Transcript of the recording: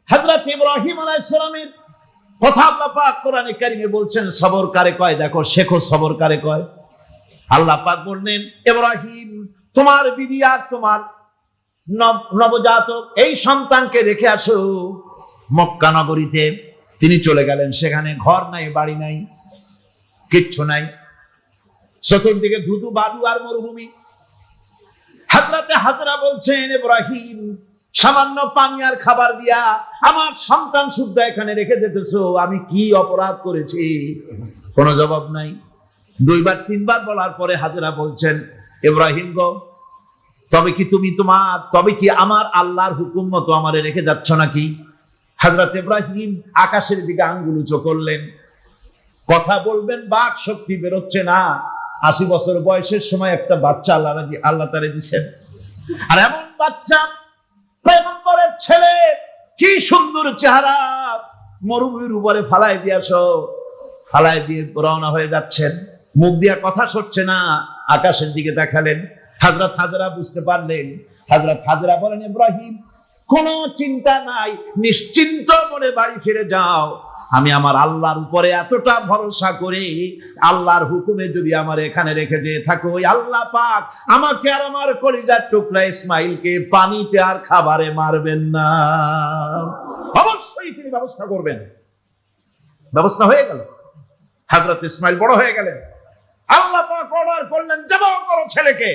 হযরত ইব্রাহিম আলাইহিস সালামের কথা আল্লাহ পাক কোরআনে কারিমে বলছেন, সবর কারে কয় দেখো, শেখো সবর কারে কয়। আল্লাহ পাক বললেন, ইব্রাহিম তোমার বিবি আর তোমার নবজাতক এই সন্তানকে রেখে আসো মক্কা নগরীতে। তিনি চলে গেলেন, সেখানে ঘর নাই, বাড়ি নাই, কিচ্ছু নাই, চতুর্দিকে ধুধু বালু আর মরুভূমি। হযরতে হাজরা বলছেন, ইব্রাহিম সামান্য পানি আর খাবার দিয়া আমার সন্তান শুদ্ধ এখানে রেখে যেতেছো, আমি কি অপরাধ করেছি? কোনো জবাব নাই। দুইবার তিনবার বলার পরে হাজরা বলছেন, ইব্রাহিম গো, তবে কি আমার আল্লাহর হুকুম মতো আমারে রেখে যাচ্ছ নাকি? হযরত ইব্রাহিম আকাশের দিকে আঙ্গুল উঁচু করলেন। কথা বলবেন, বাক শক্তি বেরোচ্ছে না। 80 বছর বয়সের সময় একটা বাচ্চা আল্লাহ তারে দিচ্ছেন। আর এমন বাচ্চা, পয়গম্বরের ছেলে, কি সুন্দর চেহারা, মরুভূমির উপরে ফালাই দিয়ে রওনা হয়ে যাচ্ছেন। মুখ দিয়া কথা সরছে না, আকাশের দিকে দেখালেন। হযরত হাজরা বুঝতে পারলেন। হযরত হাজরা বলেন, ইব্রাহিম কোনো চিন্তা নাই, নিশ্চিন্ত মনে বাড়ি ফিরে যাও। আমি আমার আল্লাহর উপরে এতটা ভরসা করি, আল্লাহর হুকুমে যদি আমার এখানে রেখে যেয়ে থাকো, ওই আল্লাহ পাক আমাকে আর আমার কলিজার টুকরা ইসমাইলকে পানিতে আর খাবারে মারবেন না, অবশ্যই তিনি ব্যবস্থা করবেন। ব্যবস্থা হয়ে গেল। হযরত ইসমাইল বড় হয়ে গেলেন। আল্লাহ পাক অর্ডার করলেন, জবাই করো ছেলেকে।